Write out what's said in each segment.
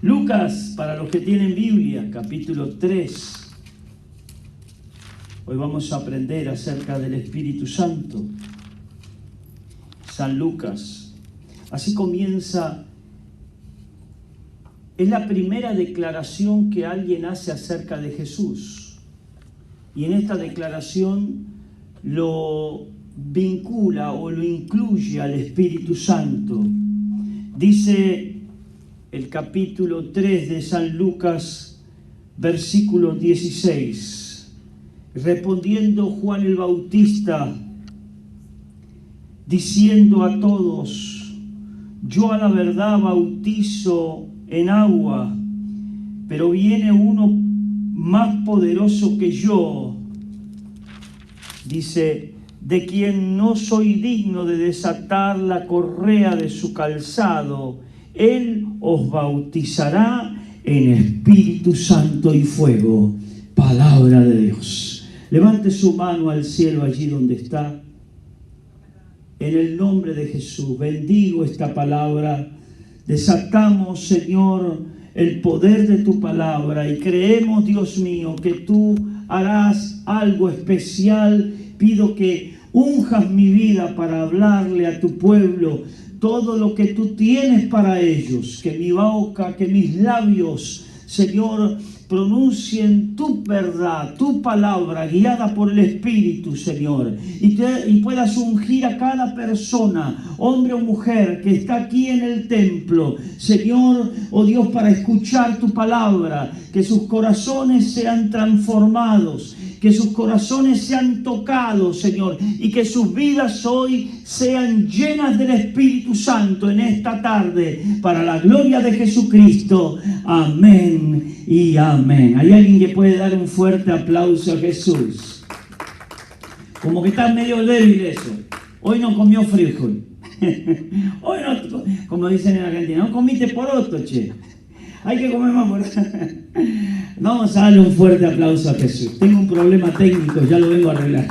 Lucas, para los que tienen Biblia, capítulo 3. Hoy vamos a aprender acerca del Espíritu Santo. San Lucas. Así comienza. Es la primera declaración que alguien hace acerca de Jesús. Y en esta declaración lo vincula o lo incluye al Espíritu Santo. Dice el capítulo 3 de San Lucas, versículo 16. Respondiendo Juan el Bautista, diciendo a todos: yo a la verdad bautizo en agua, pero viene uno más poderoso que yo, dice, de quien no soy digno de desatar la correa de su calzado. Él os bautizará en Espíritu Santo y fuego. Palabra de Dios. Levante su mano al cielo allí donde está. En el nombre de Jesús, bendigo esta palabra. Desatamos, Señor, el poder de tu palabra y creemos, Dios mío, que tú harás algo especial. Pido que unjas mi vida para hablarle a tu pueblo todo lo que tú tienes para ellos. Que mi boca, que mis labios, Señor, pronuncien tu verdad, tu palabra, guiada por el Espíritu, Señor. Y puedas ungir a cada persona, hombre o mujer, que está aquí en el templo, Señor, oh Dios, para escuchar tu palabra. Que sus corazones sean transformados, que sus corazones sean tocados, Señor, y que sus vidas hoy sean llenas del Espíritu Santo en esta tarde, para la gloria de Jesucristo. Amén y amén. ¿Hay alguien que puede dar un fuerte aplauso a Jesús? Como que está medio débil eso. Hoy no comió frijol. Hoy no, como dicen en Argentina, no comiste poroto, che. Hay que comer más poroto. Vamos a darle un fuerte aplauso a Jesús. Tengo un problema técnico, ya lo vengo a arreglar.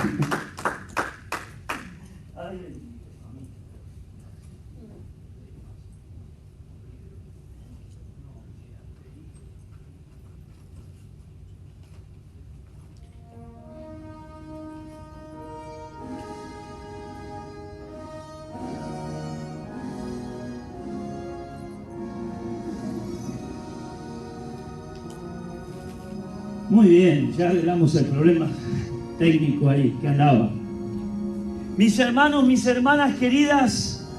Muy bien, ya arreglamos el problema técnico ahí que andaba. Mis hermanos, mis hermanas queridas,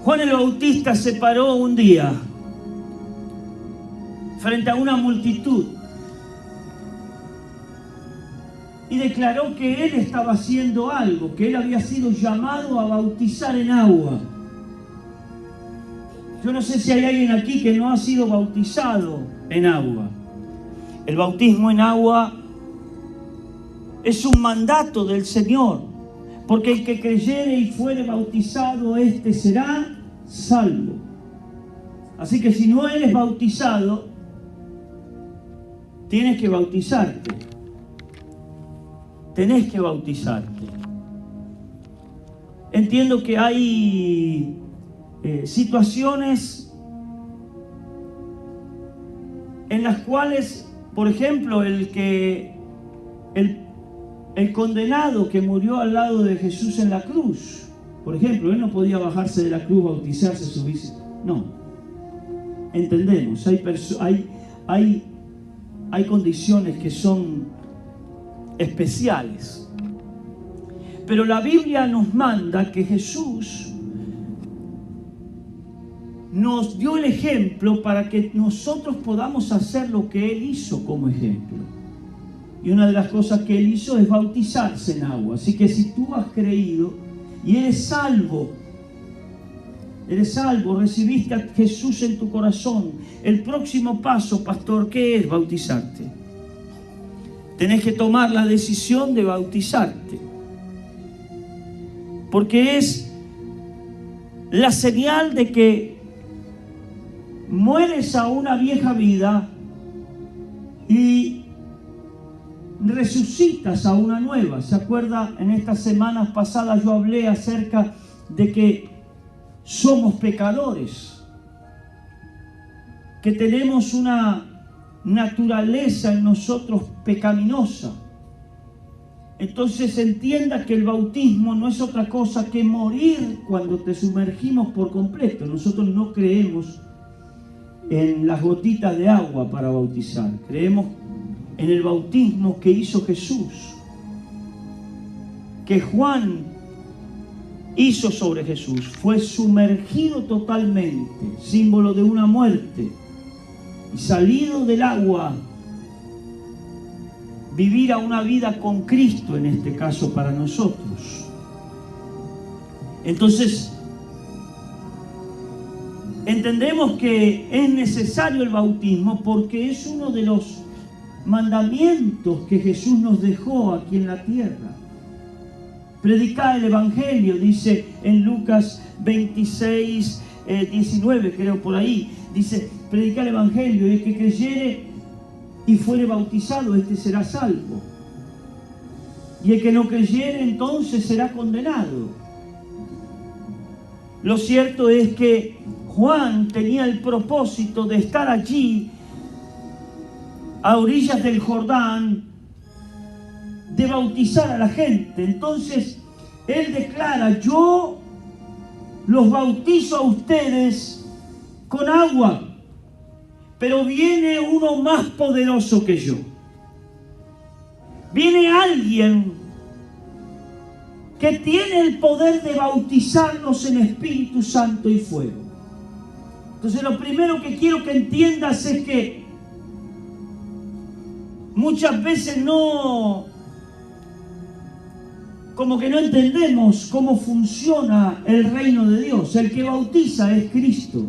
Juan el Bautista se paró un día frente a una multitud y declaró que él estaba haciendo algo, que él había sido llamado a bautizar en agua. Yo no sé si hay alguien aquí que no ha sido bautizado en agua. El bautismo en agua es un mandato del Señor, porque el que creyere y fuere bautizado, éste será salvo. Así que si no eres bautizado, tienes que bautizarte. Tenés que bautizarte. Entiendo que hay situaciones en las cuales, por ejemplo, el condenado que murió al lado de Jesús en la cruz, por ejemplo, él no podía bajarse de la cruz, bautizarse, subirse. No. Entendemos, hay condiciones que son especiales. Pero la Biblia nos manda que Jesús nos dio el ejemplo para que nosotros podamos hacer lo que Él hizo como ejemplo. Y una de las cosas que Él hizo es bautizarse en agua. Así que si tú has creído y eres salvo, recibiste a Jesús en tu corazón, el próximo paso, pastor, ¿qué es? Bautizarte. Tenés que tomar la decisión de bautizarte. Porque es la señal de que mueres a una vieja vida y resucitas a una nueva. ¿Se acuerda? En estas semanas pasadas yo hablé acerca de que somos pecadores, que tenemos una naturaleza en nosotros pecaminosa. Entonces entienda que el bautismo no es otra cosa que morir cuando te sumergimos por completo. Nosotros no creemos en las gotitas de agua para bautizar. Creemos en el bautismo que hizo Jesús, que Juan hizo sobre Jesús. Fue sumergido totalmente, símbolo de una muerte, y salido del agua, vivir a una vida con Cristo, en este caso para nosotros. Entonces, entendemos que es necesario el bautismo porque es uno de los mandamientos que Jesús nos dejó aquí en la tierra. Predicar el Evangelio, dice en Lucas 26, 19, creo por ahí, dice, predicar el Evangelio, y el que creyere y fuere bautizado, este será salvo. Y el que no creyere, entonces será condenado. Lo cierto es que Juan tenía el propósito de estar allí, a orillas del Jordán, de bautizar a la gente. Entonces, él declara, yo los bautizo a ustedes con agua, pero viene uno más poderoso que yo. Viene alguien que tiene el poder de bautizarnos en Espíritu Santo y fuego. Entonces, lo primero que quiero que entiendas es que muchas veces como que no entendemos cómo funciona el reino de Dios. El que bautiza es Cristo.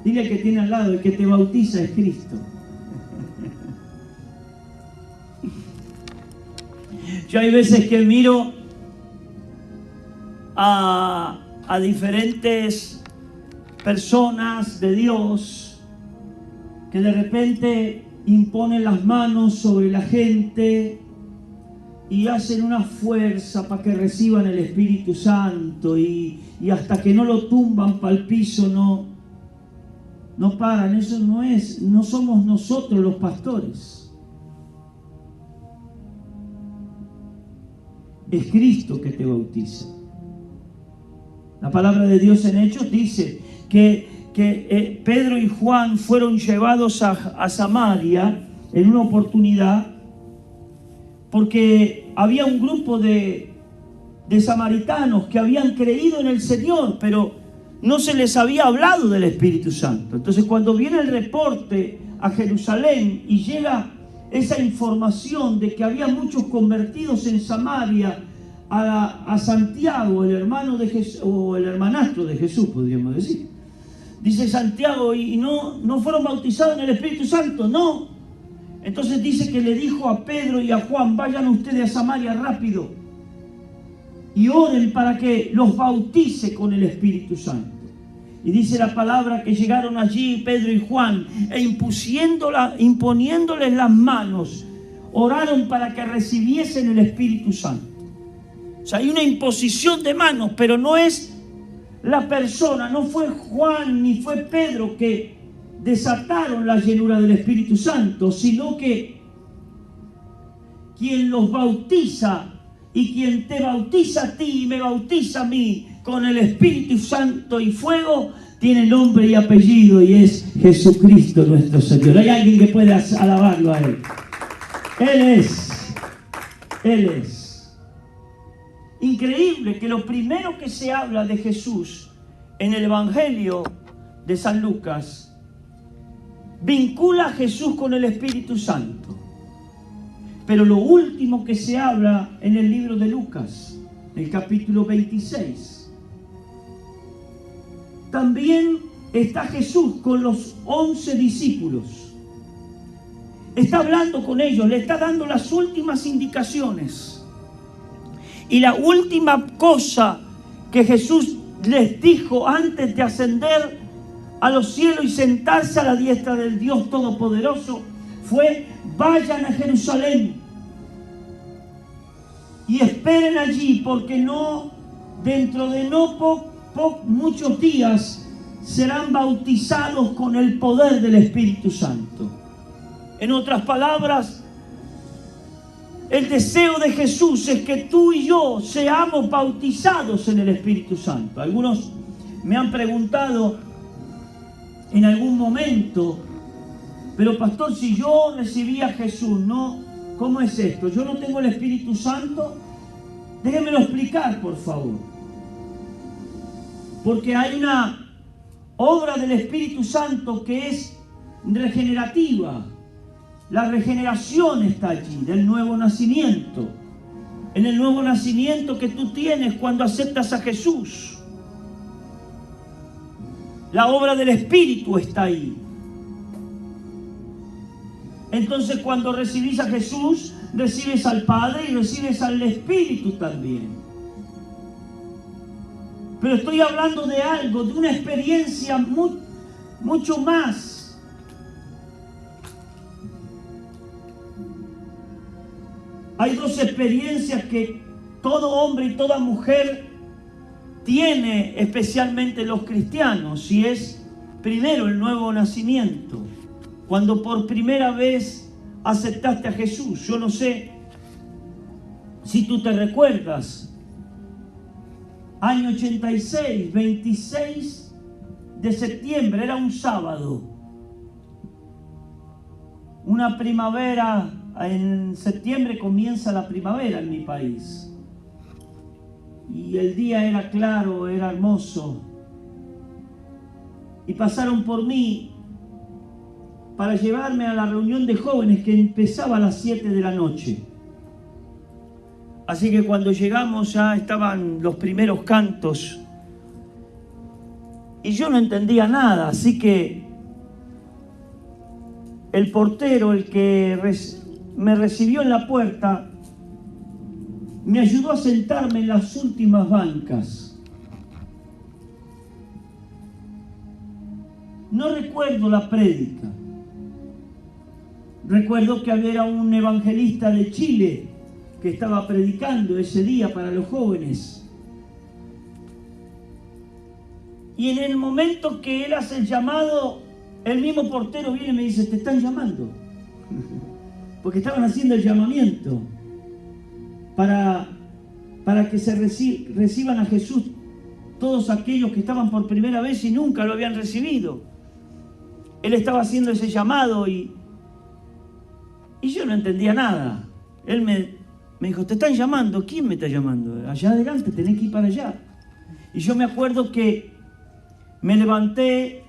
Dile al que tiene al lado, el que te bautiza es Cristo. Yo hay veces que miro a diferentes personas de Dios que de repente imponen las manos sobre la gente y hacen una fuerza para que reciban el Espíritu Santo y hasta que no lo tumban para el piso no paran. Eso no somos nosotros los pastores. Es Cristo que te bautiza. La palabra de Dios en Hechos dice que Pedro y Juan fueron llevados a Samaria en una oportunidad porque había un grupo de samaritanos que habían creído en el Señor, pero no se les había hablado del Espíritu Santo. Entonces, cuando viene el reporte a Jerusalén y llega esa información de que había muchos convertidos en Samaria, a Santiago, el hermano de Jesús, o el hermanastro de Jesús, podríamos decir. Dice Santiago, y no fueron bautizados en el Espíritu Santo, no. Entonces dice que le dijo a Pedro y a Juan, vayan ustedes a Samaria rápido y oren para que los bautice con el Espíritu Santo. Y dice la palabra que llegaron allí Pedro y Juan e imponiéndoles las manos, oraron para que recibiesen el Espíritu Santo. O sea, hay una imposición de manos, pero no es la persona, no fue Juan ni fue Pedro que desataron la llenura del Espíritu Santo, sino que quien los bautiza y quien te bautiza a ti y me bautiza a mí con el Espíritu Santo y fuego, tiene nombre y apellido y es Jesucristo nuestro Señor. Hay alguien que pueda alabarlo a Él. Él es. Increíble que lo primero que se habla de Jesús en el Evangelio de San Lucas vincula a Jesús con el Espíritu Santo. Pero lo último que se habla en el libro de Lucas, el capítulo 26, también está Jesús con los 11 discípulos. Está hablando con ellos, le está dando las últimas indicaciones. Y la última cosa que Jesús les dijo antes de ascender a los cielos y sentarse a la diestra del Dios Todopoderoso fue: vayan a Jerusalén y esperen allí, porque dentro de no muchos días serán bautizados con el poder del Espíritu Santo. En otras palabras, el deseo de Jesús es que tú y yo seamos bautizados en el Espíritu Santo. Algunos me han preguntado en algún momento, pero pastor, si yo recibí a Jesús, ¿no? ¿Cómo es esto? ¿Yo no tengo el Espíritu Santo? Déjenmelo explicar, por favor. Porque hay una obra del Espíritu Santo que es regenerativa. La regeneración está allí, del nuevo nacimiento. En el nuevo nacimiento que tú tienes cuando aceptas a Jesús. La obra del Espíritu está ahí. Entonces cuando recibís a Jesús, recibes al Padre y recibes al Espíritu también. Pero estoy hablando de algo, de una experiencia mucho más. Hay dos experiencias que todo hombre y toda mujer tiene, especialmente los cristianos, y es primero el nuevo nacimiento. Cuando por primera vez aceptaste a Jesús. Yo no sé si tú te recuerdas. Año 86, 26 de septiembre, era un sábado. Una primavera, en septiembre comienza la primavera en mi país. Y el día era claro, era hermoso. Y pasaron por mí para llevarme a la reunión de jóvenes que empezaba a las 7 de la noche. Así que cuando llegamos ya estaban los primeros cantos. Y yo no entendía nada, así que el portero, el que me recibió en la puerta, me ayudó a sentarme en las últimas bancas. No recuerdo la prédica. Recuerdo que había un evangelista de Chile que estaba predicando ese día para los jóvenes. Y en el momento que él hace el llamado, el mismo portero viene y me dice, te están llamando. Porque estaban haciendo el llamamiento para que se reciban a Jesús todos aquellos que estaban por primera vez y nunca lo habían recibido. Él estaba haciendo ese llamado y yo no entendía nada. Él me dijo, te están llamando. ¿Quién me está llamando? Allá adelante, tenés que ir para allá. Y yo me acuerdo que me levanté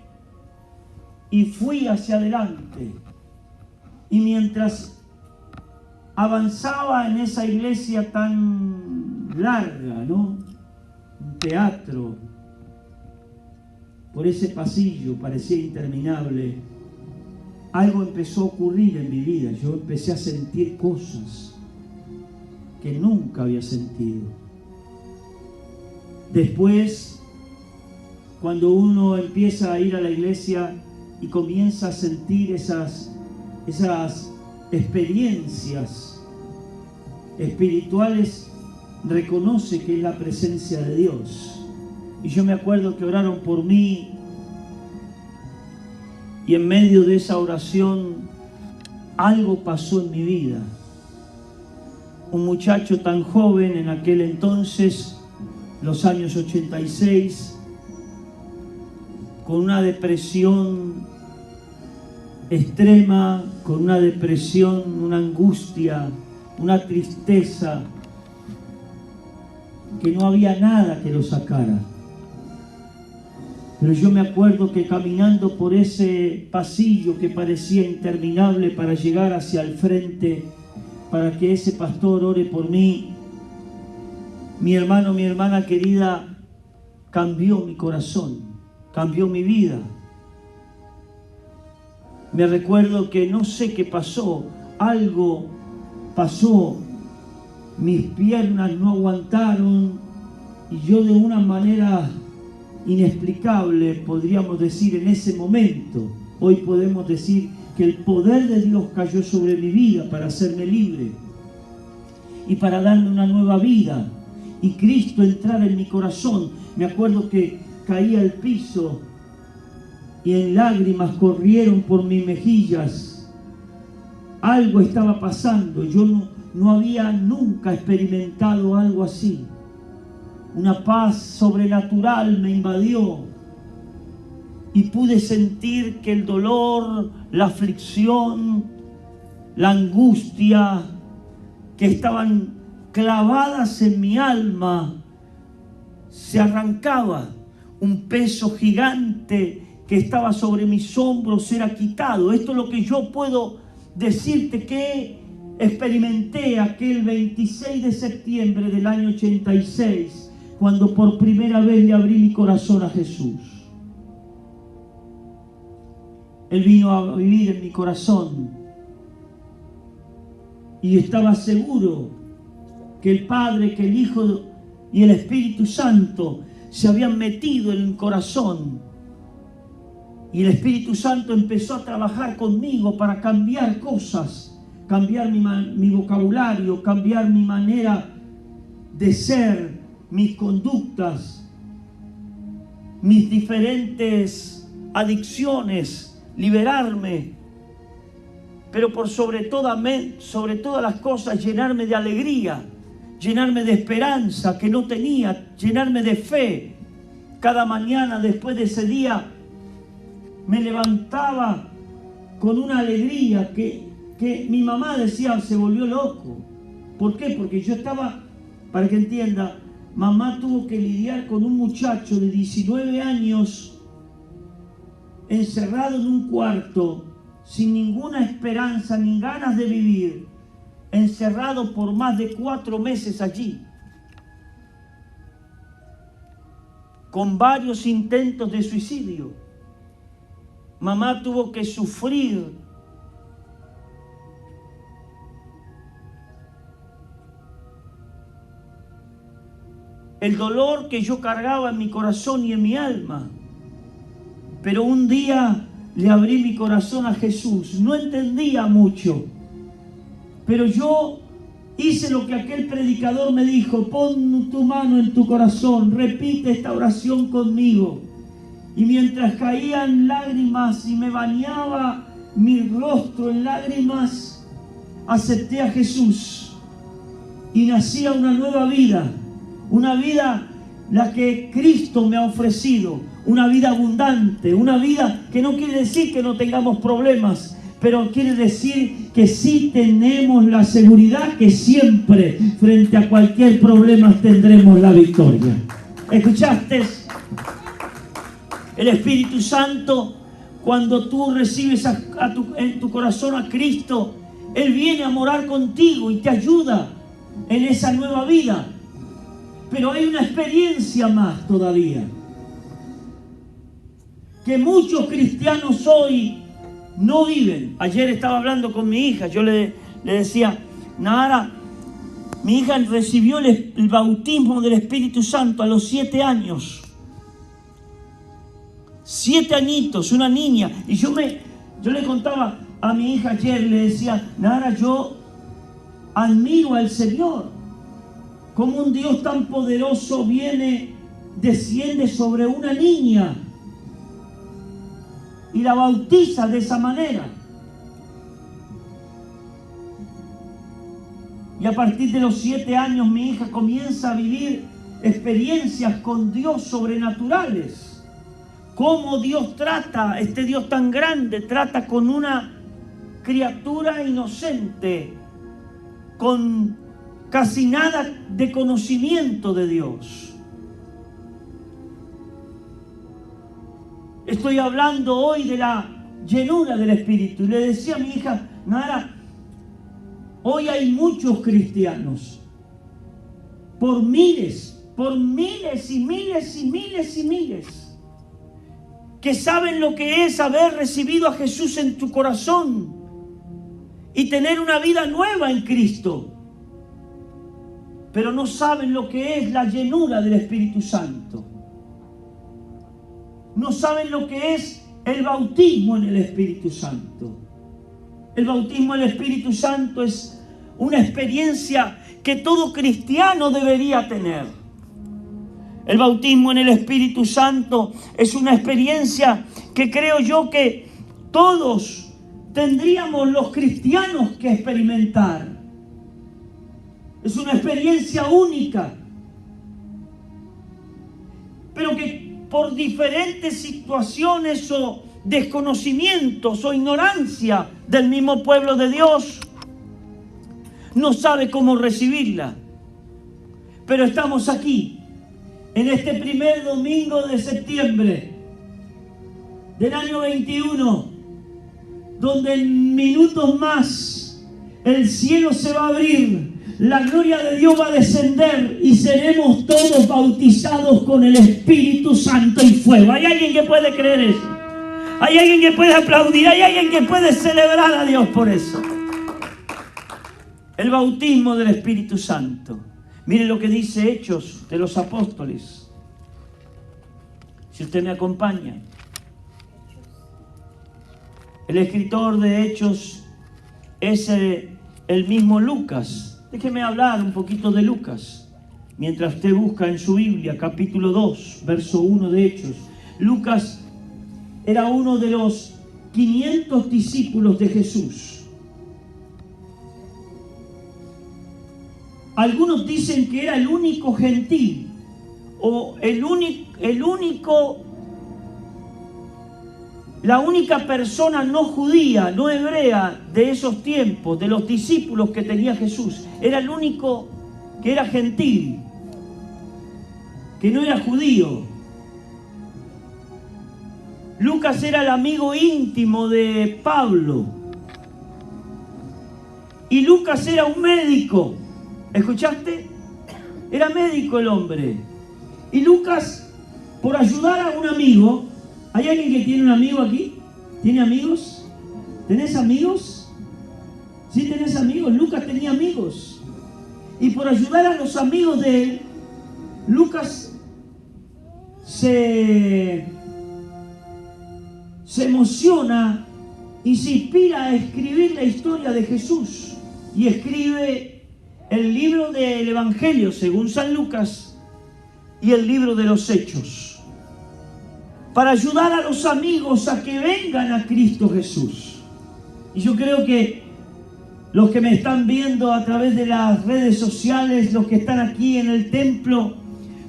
y fui hacia adelante. Y mientras avanzaba en esa iglesia tan larga, ¿no? Un teatro, por ese pasillo, parecía interminable, algo empezó a ocurrir en mi vida. Yo empecé a sentir cosas que nunca había sentido. Después, cuando uno empieza a ir a la iglesia y comienza a sentir esas experiencias espirituales, reconoce que es la presencia de Dios. Y yo me acuerdo que oraron por mí, y en medio de esa oración algo pasó en mi vida. Un muchacho tan joven en aquel entonces, los años 86, con una depresión extrema, con una depresión, una angustia, una tristeza, que no había nada que lo sacara. Pero yo me acuerdo que caminando por ese pasillo que parecía interminable para llegar hacia el frente, para que ese pastor ore por mí, mi hermano, mi hermana querida, cambió mi corazón, cambió mi vida. Me recuerdo que no sé qué pasó, algo pasó, mis piernas no aguantaron y yo de una manera inexplicable, podríamos decir en ese momento, hoy podemos decir que el poder de Dios cayó sobre mi vida para hacerme libre y para darme una nueva vida, y Cristo entrar en mi corazón. Me acuerdo que caí al piso y en lágrimas corrieron por mis mejillas. Algo estaba pasando. Yo no había nunca experimentado algo así. Una paz sobrenatural me invadió y pude sentir que el dolor, la aflicción, la angustia que estaban clavadas en mi alma se arrancaba. Un peso gigante que estaba sobre mis hombros era quitado. Esto es lo que yo puedo decirte que experimenté aquel 26 de septiembre del año 86, cuando por primera vez le abrí mi corazón a Jesús. Él vino a vivir en mi corazón y estaba seguro que el Padre, que el Hijo y el Espíritu Santo se habían metido en el corazón. Y el Espíritu Santo empezó a trabajar conmigo para cambiar cosas, cambiar mi vocabulario, cambiar mi manera de ser, mis conductas, mis diferentes adicciones, liberarme. Pero por sobre todas las cosas, llenarme de alegría, llenarme de esperanza que no tenía, llenarme de fe. Cada mañana después de ese día me levantaba con una alegría que mi mamá decía, se volvió loco. ¿Por qué? Porque yo estaba, para que entienda, mamá tuvo que lidiar con un muchacho de 19 años encerrado en un cuarto, sin ninguna esperanza ni ganas de vivir, encerrado por más de 4 meses allí, con varios intentos de suicidio. Mamá tuvo que sufrir el dolor que yo cargaba en mi corazón y en mi alma. Pero un día le abrí mi corazón a Jesús. No entendía mucho, pero yo hice lo que aquel predicador me dijo: pon tu mano en tu corazón, repite esta oración conmigo. Y mientras caían lágrimas y me bañaba mi rostro en lágrimas, acepté a Jesús y nacía una nueva vida, una vida la que Cristo me ha ofrecido, una vida abundante, una vida que no quiere decir que no tengamos problemas, pero quiere decir que sí tenemos la seguridad que siempre, frente a cualquier problema, tendremos la victoria. ¿Escuchaste? El Espíritu Santo, cuando tú recibes en tu corazón a Cristo, Él viene a morar contigo y te ayuda en esa nueva vida. Pero hay una experiencia más todavía, que muchos cristianos hoy no viven. Ayer estaba hablando con mi hija, yo le decía, Nahara, mi hija recibió el bautismo del Espíritu Santo a los 7 años. 7 añitos, una niña. Y yo le contaba a mi hija ayer, le decía, Nahara, yo admiro al Señor. Como un Dios tan poderoso desciende sobre una niña y la bautiza de esa manera. Y a partir de los 7 años mi hija comienza a vivir experiencias con Dios sobrenaturales. Cómo Dios trata, este Dios tan grande, trata con una criatura inocente, con casi nada de conocimiento de Dios. Estoy hablando hoy de la llenura del Espíritu. Y le decía a mi hija, Nara, hoy hay muchos cristianos, por miles y miles y miles y miles, que saben lo que es haber recibido a Jesús en tu corazón y tener una vida nueva en Cristo, pero no saben lo que es la llenura del Espíritu Santo. No saben lo que es el bautismo en el Espíritu Santo. El bautismo en el Espíritu Santo es una experiencia que todo cristiano debería tener. El bautismo en el Espíritu Santo es una experiencia que creo yo que todos tendríamos los cristianos que experimentar. Es una experiencia única, pero que por diferentes situaciones o desconocimientos o ignorancia del mismo pueblo de Dios no sabe cómo recibirla. Pero estamos aquí en este primer domingo de septiembre del año 21, donde en minutos más el cielo se va a abrir, la gloria de Dios va a descender y seremos todos bautizados con el Espíritu Santo y fuego. ¿Hay alguien que puede creer eso? ¿Hay alguien que puede aplaudir? ¿Hay alguien que puede celebrar a Dios por eso? El bautismo del Espíritu Santo. Mire lo que dice Hechos de los Apóstoles. Si usted me acompaña. El escritor de Hechos es el mismo Lucas. Déjeme hablar un poquito de Lucas. Mientras usted busca en su Biblia, capítulo 2, verso 1 de Hechos. Lucas era uno de los 500 discípulos de Jesús. Algunos dicen que era el único gentil o la única persona no judía, no hebrea de esos tiempos, de los discípulos que tenía Jesús. Era el único que era gentil, que no era judío. Lucas era el amigo íntimo de Pablo. Y Lucas era un médico. ¿Escuchaste? Era médico el hombre. Y Lucas, por ayudar a un amigo... ¿Hay alguien que tiene un amigo aquí? ¿Tiene amigos? ¿Tenés amigos? ¿Sí tenés amigos? Lucas tenía amigos. Y por ayudar a los amigos de él, Lucas se emociona y se inspira a escribir la historia de Jesús. Y escribe el libro del Evangelio según San Lucas y el libro de los Hechos, para ayudar a los amigos a que vengan a Cristo Jesús. Y yo creo que los que me están viendo a través de las redes sociales, los que están aquí en el templo,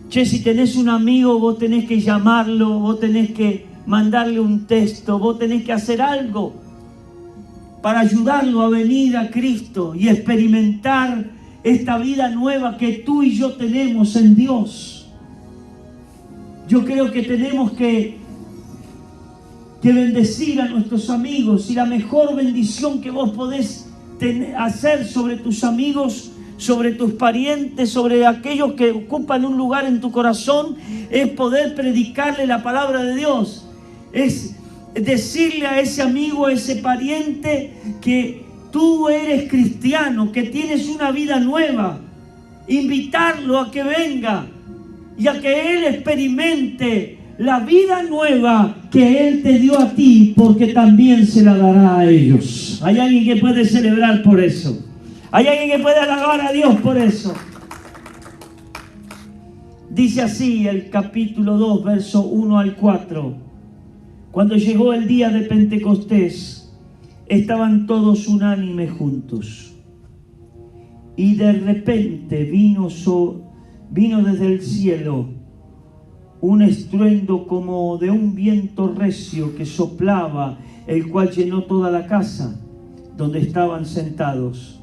si tenés un amigo, vos tenés que llamarlo, vos tenés que mandarle un texto, vos tenés que hacer algo para ayudarlo a venir a Cristo y experimentar esta vida nueva que tú y yo tenemos en Dios. Yo creo que tenemos que bendecir a nuestros amigos, y la mejor bendición que vos podés hacer sobre tus amigos, sobre tus parientes, sobre aquellos que ocupan un lugar en tu corazón, es poder predicarle la palabra de Dios. Es decirle a ese amigo, a ese pariente, que tú eres cristiano, que tienes una vida nueva. Invitarlo a que venga y a que él experimente la vida nueva que Él te dio a ti, porque también se la dará a ellos. Hay alguien que puede celebrar por eso. Hay alguien que puede alabar a Dios por eso. Dice así el capítulo 2, verso 1 al 4. Cuando llegó el día de Pentecostés, estaban todos unánimes juntos. Y de repente vino desde el cielo un estruendo como de un viento recio que soplaba, el cual llenó toda la casa donde estaban sentados.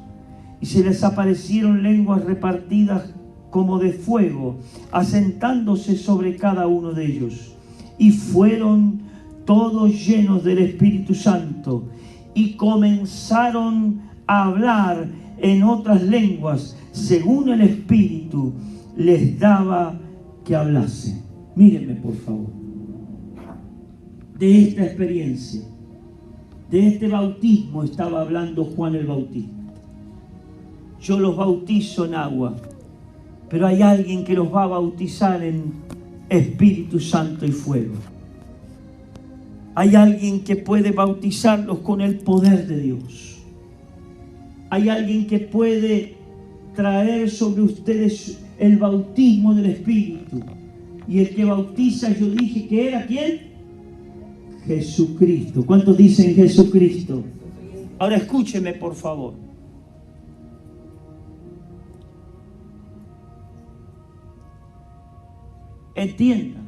Y se les aparecieron lenguas repartidas como de fuego, asentándose sobre cada uno de ellos. Y fueron todos llenos del Espíritu Santo y comenzaron a hablar en otras lenguas, según el Espíritu les daba que hablase. Mírenme, por favor, de esta experiencia, de este bautismo estaba hablando Juan el Bautista. Yo los bautizo en agua, pero hay alguien que los va a bautizar en Espíritu Santo y fuego. Hay alguien que puede bautizarlos con el poder de Dios. Hay alguien que puede traer sobre ustedes el bautismo del Espíritu. y el que bautiza, yo dije que era ¿quién? Jesucristo. ¿Cuántos dicen Jesucristo? Ahora escúcheme, por favor. Entienda.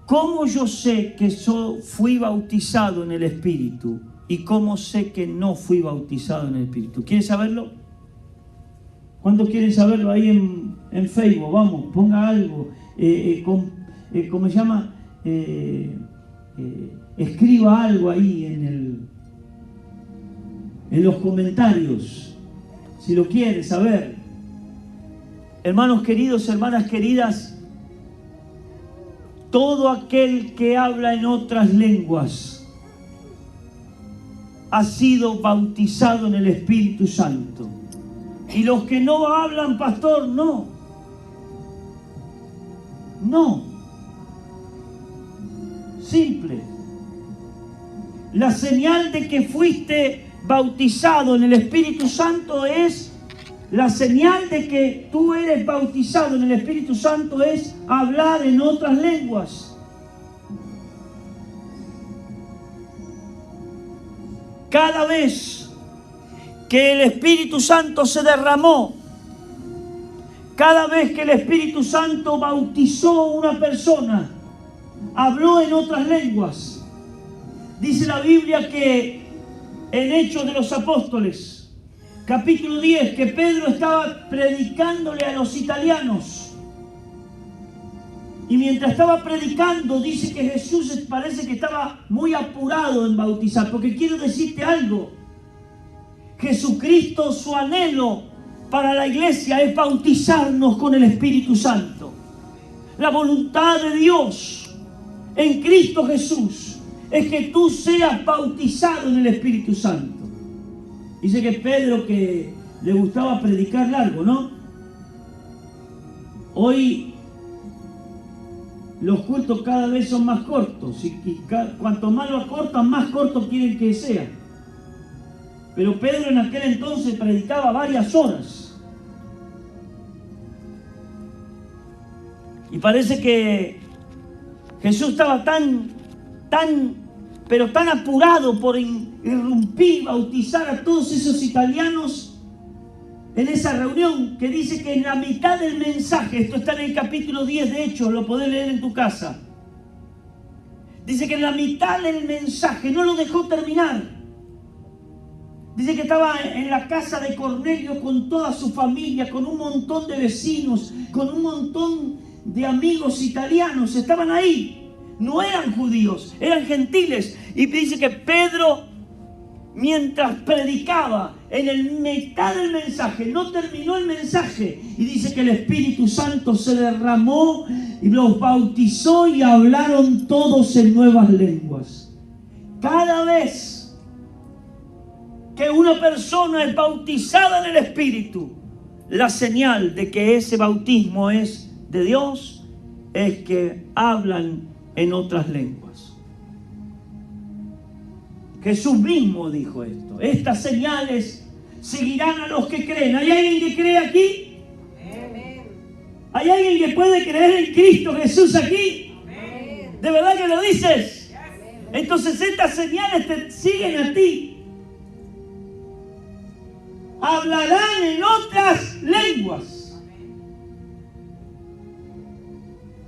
¿Cómo yo sé que yo fui bautizado en el Espíritu? ¿Y cómo sé que no fui bautizado en el Espíritu? ¿Quieren saberlo? ¿Cuántos quieren saberlo ahí en Facebook? Vamos, ponga algo. ¿Cómo se llama? Escriba algo ahí en los comentarios, si lo quiere saber. Hermanos queridos, hermanas queridas, todo aquel que habla en otras lenguas ha sido bautizado en el Espíritu Santo. Y los que no hablan, pastor, no. No. Simple. La señal de que fuiste bautizado en el Espíritu Santo es, la señal de que tú eres bautizado en el Espíritu Santo es hablar en otras lenguas. Cada vez que el Espíritu Santo se derramó, cada vez que el Espíritu Santo bautizó a una persona, habló en otras lenguas. Dice la Biblia que en Hechos de los Apóstoles, capítulo 10, que Pedro estaba predicándole a los italianos. Y mientras estaba predicando, dice que Jesús parece que estaba muy apurado en bautizar. Porque quiero decirte algo. Jesucristo, su anhelo para la iglesia es bautizarnos con el Espíritu Santo. La voluntad de Dios en Cristo Jesús es que tú seas bautizado en el Espíritu Santo. Dice que Pedro, que le gustaba predicar largo, ¿no? Hoy los cultos cada vez son más cortos y cuanto más lo acortan, más cortos quieren que sea. Pero Pedro en aquel entonces predicaba varias horas. Y parece que Jesús estaba tan apurado por irrumpir, bautizar a todos esos italianos en esa reunión, que dice que en la mitad del mensaje, esto está en el capítulo 10 de Hechos, lo podés leer en tu casa. Dice que en la mitad del mensaje no lo dejó terminar. Dice que estaba en la casa de Cornelio con toda su familia, con un montón de vecinos, con un montón de amigos italianos. Estaban ahí. No eran judíos, eran gentiles. Y dice que Pedro, mientras predicaba, en el mitad del mensaje, no terminó el mensaje. Y dice que el Espíritu Santo se derramó y los bautizó y hablaron todos en nuevas lenguas. Cada vez que una persona es bautizada en el Espíritu, la señal de que ese bautismo es de Dios es que hablan en otras lenguas. Jesús mismo dijo esto. Estas señales seguirán a los que creen. ¿Hay alguien que cree aquí? Amén. ¿Hay alguien que puede creer en Cristo Jesús aquí? Amén. ¿De verdad que lo dices? Amén. Entonces estas señales te siguen a ti. Hablarán en otras lenguas.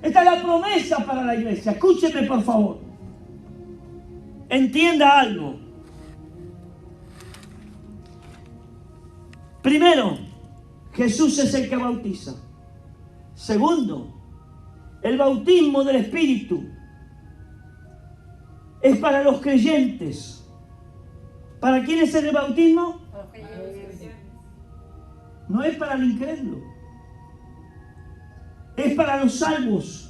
Esta es la promesa para la iglesia. Escúcheme, por favor. Entienda algo. Primero, Jesús es el que bautiza. Segundo, el bautismo del Espíritu es para los creyentes. ¿Para quién es el bautismo? No es para el incrédulo. Es para los salvos.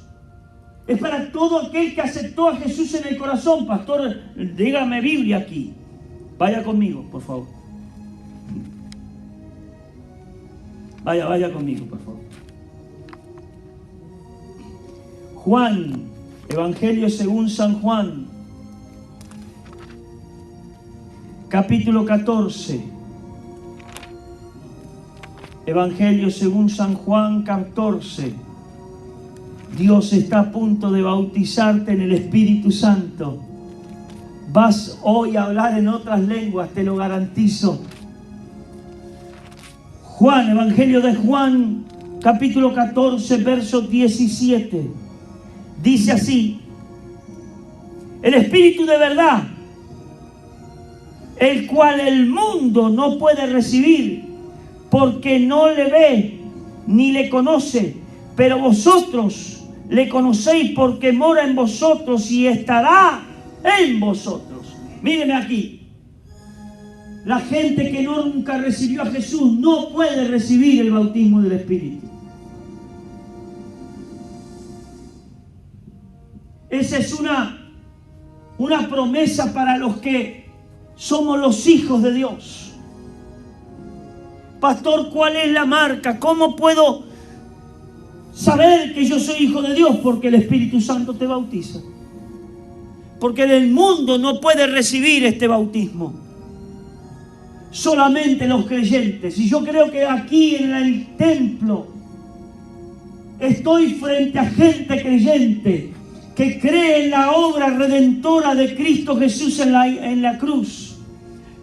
Es para todo aquel que aceptó a Jesús en el corazón. Pastor, dígame Biblia aquí. Vaya conmigo, por favor. Vaya conmigo, por favor. Juan, Evangelio según San Juan, capítulo 14. Evangelio según San Juan 14. Dios está a punto de bautizarte en el Espíritu Santo. Vas hoy a hablar en otras lenguas, te lo garantizo. Juan, Evangelio de Juan, capítulo 14, verso 17. Dice así: el Espíritu de verdad, el cual el mundo no puede recibir, porque no le ve ni le conoce, pero vosotros le conocéis porque mora en vosotros y estará en vosotros. Mírenme aquí. La gente que nunca recibió a Jesús no puede recibir el bautismo del Espíritu. Esa es una promesa para los que somos los hijos de Dios. Pastor, ¿cuál es la marca? ¿Cómo puedo saber que yo soy hijo de Dios? Porque el Espíritu Santo te bautiza. Porque el mundo no puede recibir este bautismo. Solamente los creyentes. Y yo creo que aquí en el templo estoy frente a gente creyente que cree en la obra redentora de Cristo Jesús en la cruz.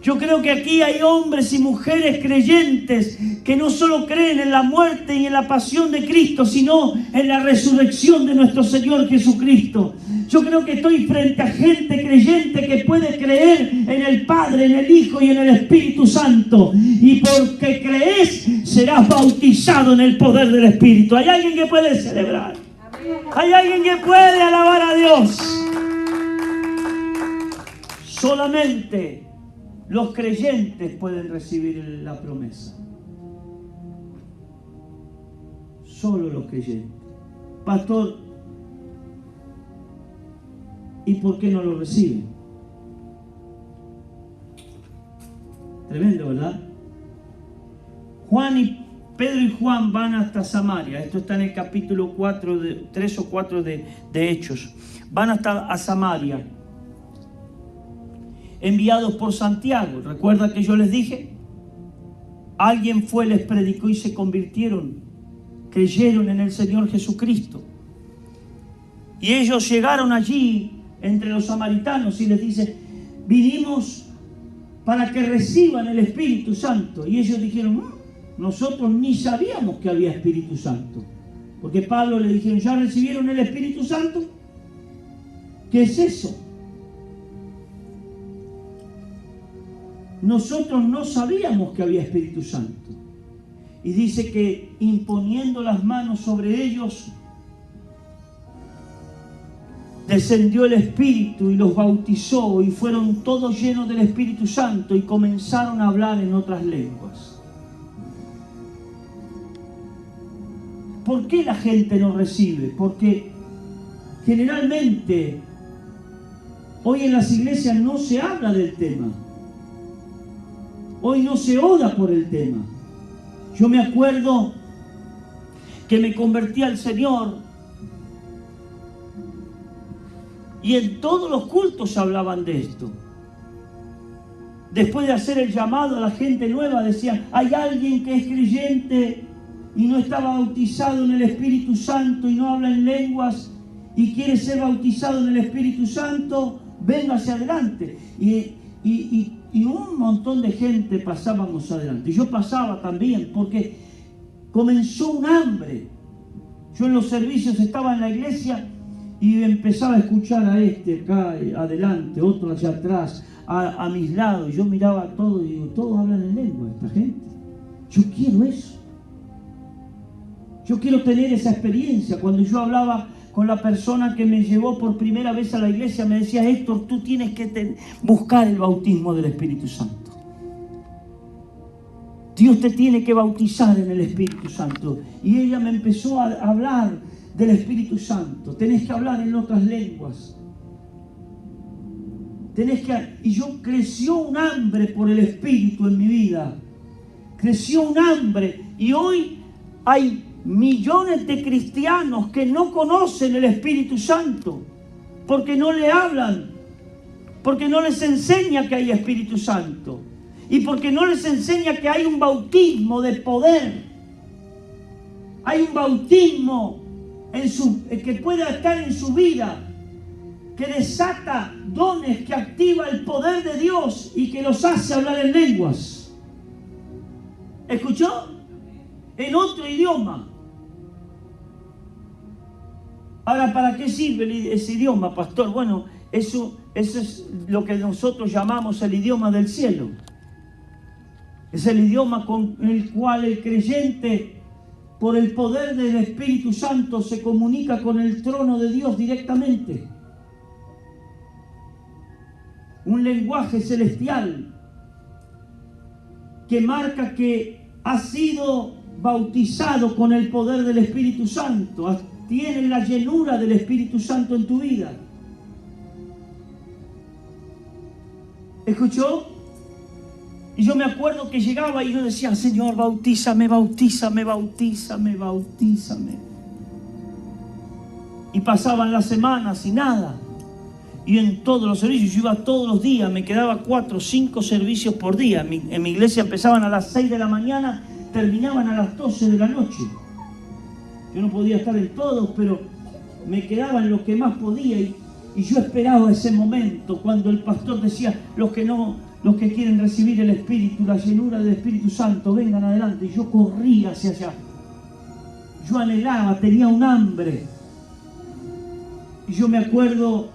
Yo creo que aquí hay hombres y mujeres creyentes que no solo creen en la muerte y en la pasión de Cristo, sino en la resurrección de nuestro Señor Jesucristo. Yo creo que estoy frente a gente creyente que puede creer en el Padre, en el Hijo y en el Espíritu Santo. Y porque crees, serás bautizado en el poder del Espíritu. ¿Hay alguien que puede celebrar? ¿Hay alguien que puede alabar a Dios? Solamente los creyentes pueden recibir la promesa. Solo los creyentes. Pastor, ¿y por qué no lo reciben? Tremendo, ¿verdad? Pedro y Juan van hasta Samaria. Esto está en el capítulo 4, 3 o 4 de Hechos. Van hasta a Samaria, enviados por Santiago. ¿Recuerda que yo les dije? Alguien fue, les predicó y se convirtieron, creyeron en el Señor Jesucristo. Y ellos llegaron allí entre los samaritanos y les dice: vinimos para que reciban el Espíritu Santo. Y ellos dijeron: nosotros ni sabíamos que había Espíritu Santo. Porque Pablo le dijeron: ¿ya recibieron el Espíritu Santo? ¿Qué es eso? Nosotros no sabíamos que había Espíritu Santo. Y dice que imponiendo las manos sobre ellos, descendió el Espíritu y los bautizó, y fueron todos llenos del Espíritu Santo y comenzaron a hablar en otras lenguas. ¿Por qué la gente no recibe? Porque generalmente hoy en las iglesias no se habla del tema. Hoy no se ora por el tema. Yo me acuerdo que me convertí al Señor y en todos los cultos hablaban de esto. Después de hacer el llamado a la gente nueva, decían: hay alguien que es creyente y no está bautizado en el Espíritu Santo y no habla en lenguas y quiere ser bautizado en el Espíritu Santo, venga hacia adelante. Y un montón de gente pasábamos adelante. Yo pasaba también porque comenzó un hambre. Yo en los servicios estaba en la iglesia y empezaba a escuchar a este acá adelante, otro allá atrás, a mis lados. Yo miraba todo y digo: todos hablan en lengua esta gente. Yo quiero eso. Yo quiero tener esa experiencia. Cuando yo hablaba con la persona que me llevó por primera vez a la iglesia, me decía: Héctor, tú tienes que buscar el bautismo del Espíritu Santo. Dios te tiene que bautizar en el Espíritu Santo. Y ella me empezó a hablar del Espíritu Santo. Tenés que hablar en otras lenguas. Y yo creció un hambre por el Espíritu en mi vida. Creció un hambre. Y hoy hay millones de cristianos que no conocen el Espíritu Santo porque no le hablan, porque no les enseña que hay Espíritu Santo y porque no les enseña que hay un bautismo de poder Hay un bautismo que puede estar en su vida, que desata dones, que activa el poder de Dios y que los hace hablar en lenguas. ¿Escuchó? En otro idioma. Ahora, ¿para qué sirve ese idioma, pastor? Bueno, eso es lo que nosotros llamamos el idioma del cielo. Es el idioma con el cual el creyente, por el poder del Espíritu Santo, se comunica con el trono de Dios directamente. Un lenguaje celestial que marca que ha sido bautizado con el poder del Espíritu Santo. Tienes la llenura del Espíritu Santo en tu vida. ¿Escuchó? Y yo me acuerdo que llegaba y yo decía, Señor, bautízame, bautízame, bautízame, bautízame. Y pasaban las semanas y nada. Y en todos los servicios, yo iba todos los días, me quedaba 4 o 5 servicios por día. En mi iglesia empezaban a las 6 de la mañana, terminaban a las 12 de la noche. Yo no podía estar en todos, pero me quedaba en lo que más podía y yo esperaba ese momento cuando el pastor decía, los que quieren recibir el Espíritu, la llenura del Espíritu Santo, vengan adelante. Y yo corría hacia allá. Yo anhelaba, tenía un hambre. Y yo me acuerdo,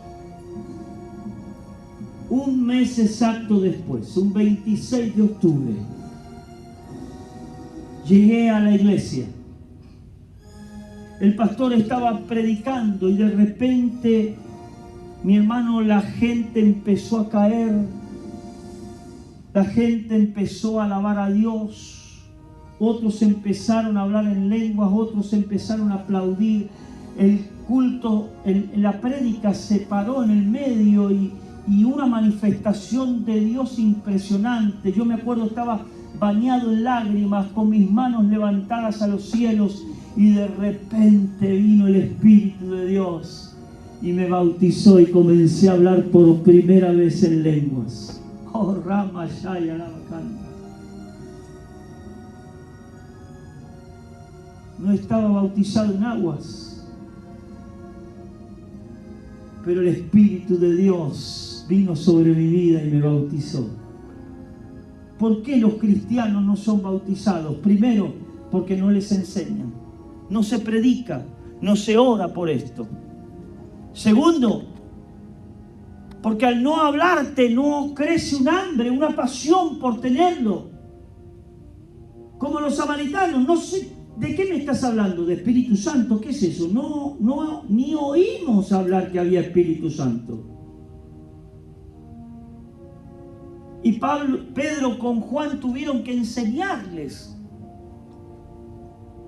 un mes exacto después, un 26 de octubre, llegué a la iglesia. El pastor estaba predicando y de repente, mi hermano, la gente empezó a caer. La gente empezó a alabar a Dios. Otros empezaron a hablar en lenguas, otros empezaron a aplaudir. El culto, la prédica se paró en el medio y una manifestación de Dios impresionante. Yo me acuerdo, estaba bañado en lágrimas, con mis manos levantadas a los cielos, y de repente vino el Espíritu de Dios y me bautizó y comencé a hablar por primera vez en lenguas. Oh, Rama Shaya Lavacanta. No estaba bautizado en aguas, pero el Espíritu de Dios vino sobre mi vida y me bautizó. ¿Por qué los cristianos no son bautizados? Primero, porque no les enseñan. No se predica, no se ora por esto. Segundo, porque al no hablarte no crece un hambre, una pasión por tenerlo. Como los samaritanos, no sé, ¿de qué me estás hablando? ¿De Espíritu Santo? ¿Qué es eso? No, ni oímos hablar que había Espíritu Santo. Y Pedro con Juan tuvieron que enseñarles.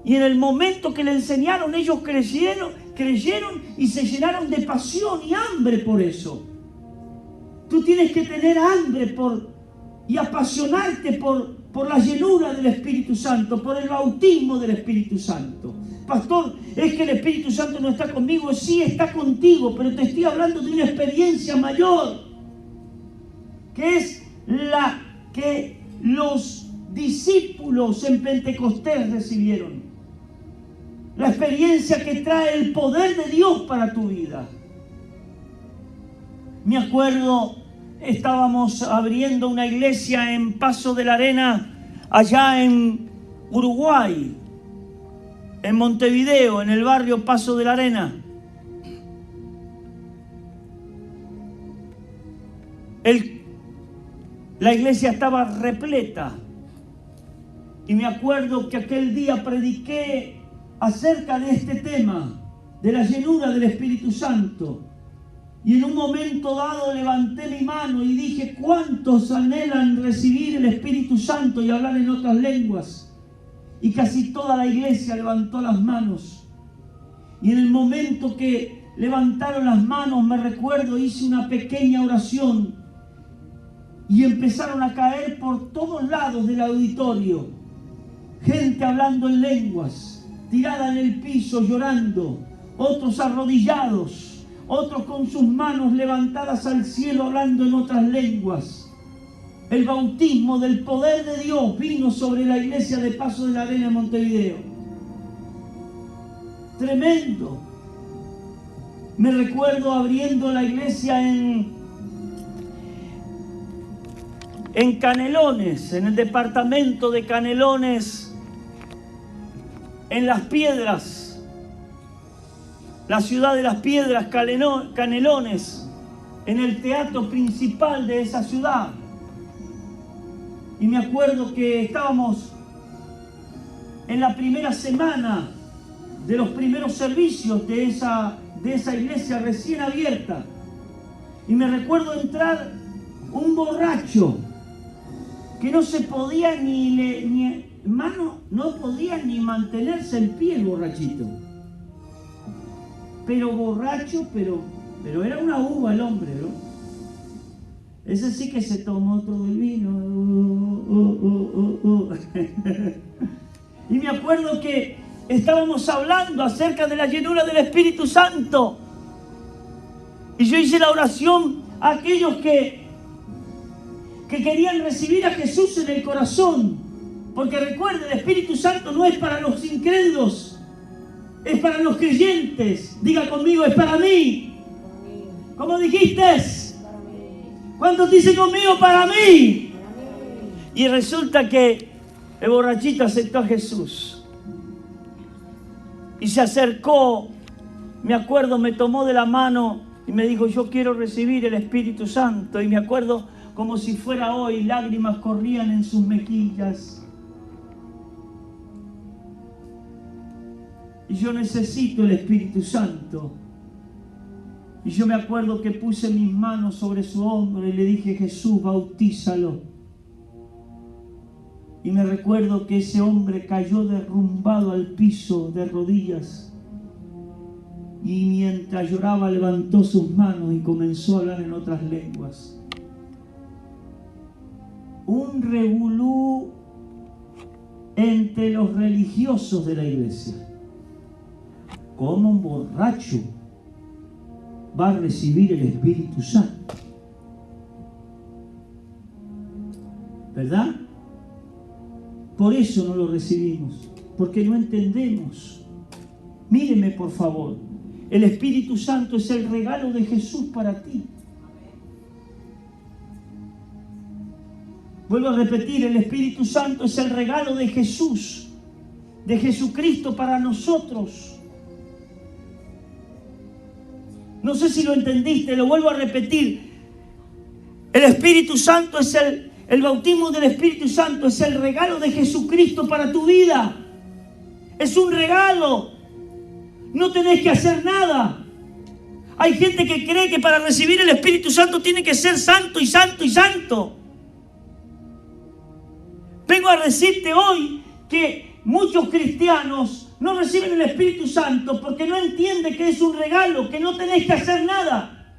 Y en el momento que le enseñaron, ellos creyeron y se llenaron de pasión y hambre por eso. Tú tienes que tener hambre y apasionarte por la llenura del Espíritu Santo, por el bautismo del Espíritu Santo. Pastor, es que el Espíritu Santo no está conmigo. Sí, está contigo, pero te estoy hablando de una experiencia mayor, que es la que los discípulos en Pentecostés recibieron. La experiencia que trae el poder de Dios para tu vida. Me acuerdo, estábamos abriendo una iglesia en Paso de la Arena, allá en Uruguay, en Montevideo, en el barrio Paso de la Arena. La iglesia estaba repleta. Y me acuerdo que aquel día prediqué acerca de este tema, de la llenura del Espíritu Santo. Y en un momento dado levanté mi mano y dije, ¿cuántos anhelan recibir el Espíritu Santo y hablar en otras lenguas? Y casi toda la iglesia levantó las manos. Y en el momento que levantaron las manos, me recuerdo, hice una pequeña oración. Y empezaron a caer por todos lados del auditorio. Gente hablando en lenguas, tirada en el piso llorando, otros arrodillados, otros con sus manos levantadas al cielo hablando en otras lenguas. El bautismo del poder de Dios vino sobre la iglesia de Paso de la Arena en Montevideo. tremendo. Me recuerdo abriendo la iglesia en Canelones, en el departamento de Canelones, en Las Piedras, la ciudad de Las Piedras, Canelones, en el teatro principal de esa ciudad. Y me acuerdo que estábamos en la primera semana de los primeros servicios de esa iglesia recién abierta. Y me recuerdo entrar un borracho que no se podía no podía ni mantenerse en pie el borrachito. Pero borracho, pero era una uva el hombre, ¿no? Ese sí que se tomó todo el vino. Y me acuerdo que estábamos hablando acerca de la llenura del Espíritu Santo. Y yo hice la oración a aquellos que querían recibir a Jesús en el corazón. Porque recuerden, el Espíritu Santo no es para los incrédulos, es para los creyentes. Diga conmigo, es para mí. ¿Cómo dijiste? ¿Cuántos dicen conmigo? Para mí. Y resulta que el borrachito aceptó a Jesús. Y se acercó, me acuerdo, me tomó de la mano y me dijo, yo quiero recibir el Espíritu Santo. Y me acuerdo como si fuera hoy, lágrimas corrían en sus mejillas. Y yo necesito el Espíritu Santo. Y yo me acuerdo que puse mis manos sobre su hombro y le dije, Jesús, bautízalo. Y me recuerdo que ese hombre cayó derrumbado al piso de rodillas. Y mientras lloraba levantó sus manos y comenzó a hablar en otras lenguas. Un revolú entre los religiosos de la iglesia. ¿Cómo un borracho va a recibir el Espíritu Santo? ¿Verdad? Por eso no lo recibimos, porque no entendemos. Míreme por favor, el Espíritu Santo es el regalo de Jesús para ti. Vuelvo a repetir, el Espíritu Santo es el regalo de Jesús, de Jesucristo para nosotros. No sé si lo entendiste, lo vuelvo a repetir. El Espíritu Santo es el bautismo del Espíritu Santo es el regalo de Jesucristo para tu vida. Es un regalo. No tenés que hacer nada. Hay gente que cree que para recibir el Espíritu Santo tiene que ser santo y santo y santo. Vengo a decirte hoy que muchos cristianos no reciben el Espíritu Santo porque no entienden que es un regalo, que no tenés que hacer nada.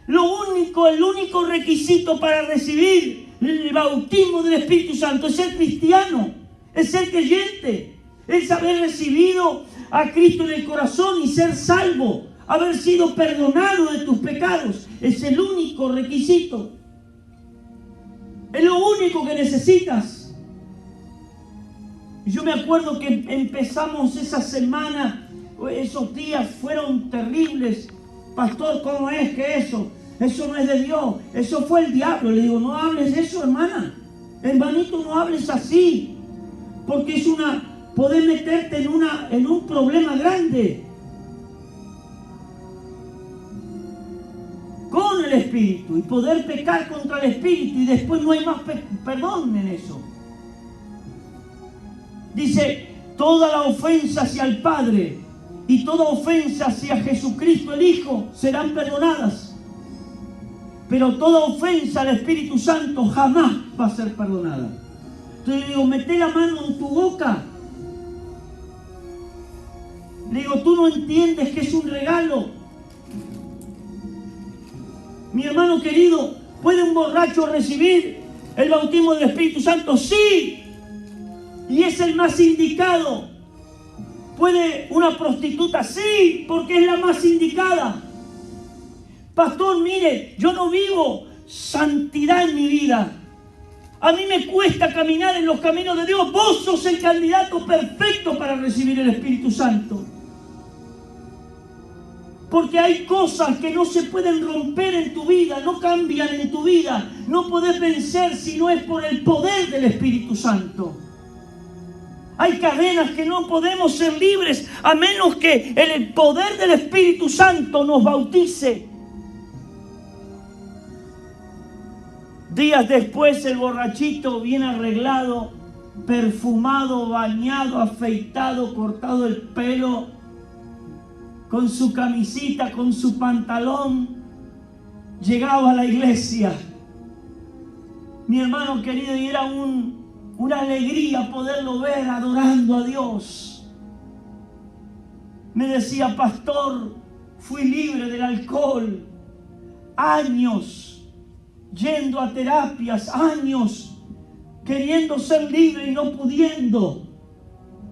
El único requisito para recibir el bautismo del Espíritu Santo es ser cristiano, es ser creyente, es haber recibido a Cristo en el corazón y ser salvo, haber sido perdonado de tus pecados. Es el único requisito. Es lo único que necesitas. Yo me acuerdo que empezamos esa semana, esos días fueron terribles. Pastor, ¿cómo es que eso? Eso no es de Dios, eso fue el diablo. Le digo, no hables eso, hermana. Hermanito, no hables así. Porque podés meterte en un problema grande. Con el Espíritu y poder pecar contra el Espíritu y después no hay más perdón en eso. Dice, toda la ofensa hacia el Padre y toda ofensa hacia Jesucristo el Hijo serán perdonadas. Pero toda ofensa al Espíritu Santo jamás va a ser perdonada. Entonces le digo, mete la mano en tu boca. Le digo, tú no entiendes que es un regalo. Mi hermano querido, ¿puede un borracho recibir el bautismo del Espíritu Santo? Sí. Y es el más indicado. ¿Puede una prostituta? Sí, porque es la más indicada. Pastor, mire, yo no vivo santidad en mi vida. A mí me cuesta caminar en los caminos de Dios. Vos sos el candidato perfecto para recibir el Espíritu Santo. Porque hay cosas que no se pueden romper en tu vida, no cambian en tu vida. No podés vencer si no es por el poder del Espíritu Santo. Hay cadenas que no podemos ser libres a menos que el poder del Espíritu Santo nos bautice. Días después el borrachito bien arreglado, perfumado, bañado, afeitado, cortado el pelo, con su camisita, con su pantalón, llegaba a la iglesia. Mi hermano querido, y era una alegría poderlo ver adorando a Dios. Me decía: pastor, fui libre del alcohol, años yendo a terapias, años queriendo ser libre y no pudiendo.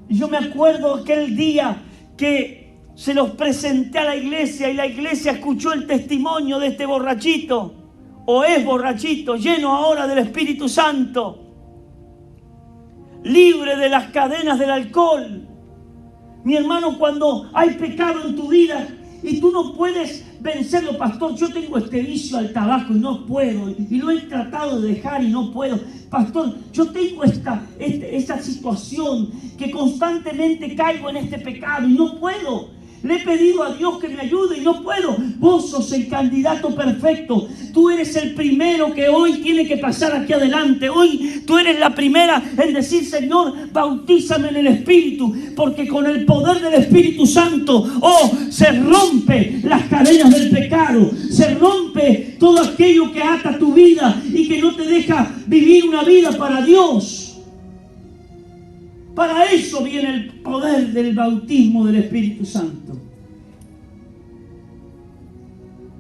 Y yo me acuerdo aquel día que se los presenté a la iglesia y la iglesia escuchó el testimonio de este borrachito, o es borrachito, lleno ahora del Espíritu Santo, libre de las cadenas del alcohol. Mi hermano, cuando hay pecado en tu vida y tú no puedes vencerlo: pastor, yo tengo este vicio al tabaco y no puedo, y lo he tratado de dejar y no puedo. Pastor, yo tengo esta situación que constantemente caigo en este pecado y no puedo. Le he pedido a Dios que me ayude y no puedo. Vos sos el candidato perfecto. Tú eres el primero que hoy tiene que pasar aquí adelante. Hoy tú eres la primera en decir: Señor, bautízame en el Espíritu. Porque con el poder del Espíritu Santo, se rompe las cadenas del pecado. Se rompe todo aquello que ata tu vida y que no te deja vivir una vida para Dios. Para eso viene el poder del bautismo del Espíritu Santo.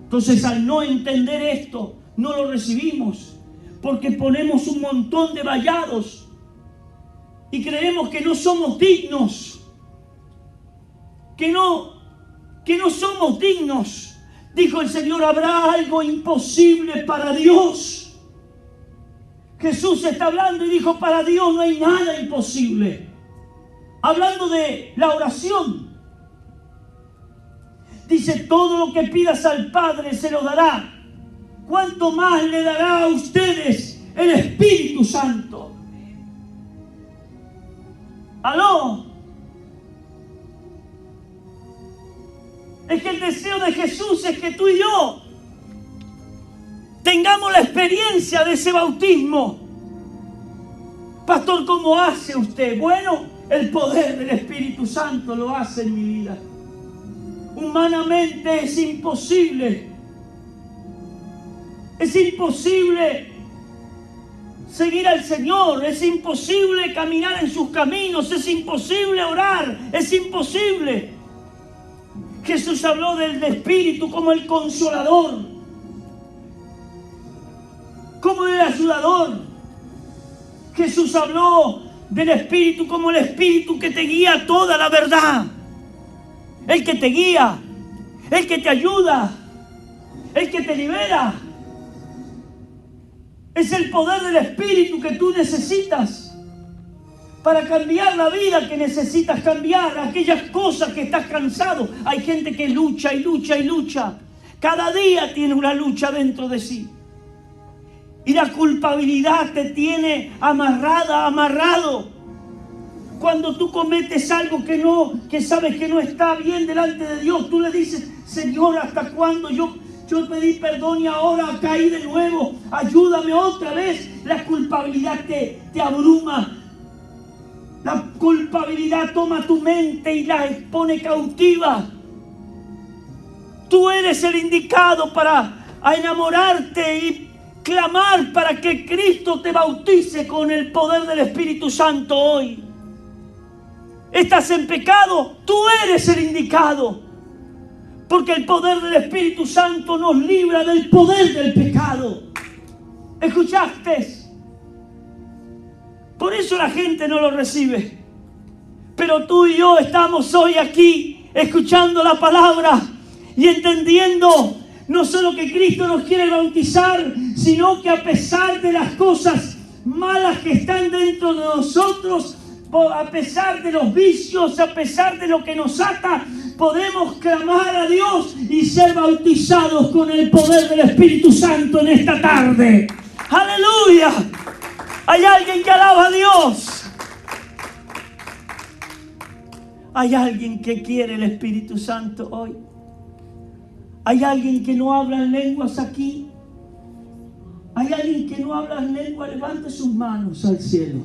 Entonces, al no entender esto, no lo recibimos, porque ponemos un montón de vallados y creemos que no somos dignos, que no somos dignos. Dijo el Señor: ¿habrá algo imposible para Dios? Jesús está hablando y dijo: para Dios no hay nada imposible. Hablando de la oración, dice: todo lo que pidas al Padre se lo dará. ¿Cuánto más le dará a ustedes el Espíritu Santo? ¡Aló! Es que el deseo de Jesús es que tú y yo tengamos la experiencia de ese bautismo. Pastor, ¿cómo hace usted? Bueno, el poder del Espíritu Santo lo hace en mi vida. Humanamente es imposible. Es imposible seguir al Señor. Es imposible caminar en sus caminos. Es imposible orar. Es imposible. Jesús habló del Espíritu como el consolador, como el ayudador. Jesús habló del Espíritu como el Espíritu que te guía a toda la verdad. El que te guía, el que te ayuda, el que te libera. Es el poder del Espíritu que tú necesitas para cambiar la vida que necesitas cambiar, aquellas cosas que estás cansado. Hay gente que lucha y lucha y lucha. Cada día tiene una lucha dentro de sí. Y la culpabilidad te tiene amarrado. Cuando tú cometes algo que sabes que no está bien delante de Dios, tú le dices: Señor, ¿hasta cuándo? Yo pedí perdón y ahora caí de nuevo. Ayúdame otra vez. La culpabilidad te abruma. La culpabilidad toma tu mente y la pone cautiva. Tú eres el indicado para enamorarte y clamar para que Cristo te bautice con el poder del Espíritu Santo hoy. ¿Estás en pecado? Tú eres el indicado. Porque el poder del Espíritu Santo nos libra del poder del pecado. ¿Escuchaste? Por eso la gente no lo recibe. Pero tú y yo estamos hoy aquí escuchando la palabra y entendiendo no solo que Cristo nos quiere bautizar, sino que a pesar de las cosas malas que están dentro de nosotros, a pesar de los vicios, a pesar de lo que nos ata, podemos clamar a Dios y ser bautizados con el poder del Espíritu Santo en esta tarde. ¡Aleluya! Hay alguien que alaba a Dios. Hay alguien que quiere el Espíritu Santo hoy. Hay alguien que no habla en lenguas aquí. Hay alguien que no habla en lengua. Levante sus manos al cielo.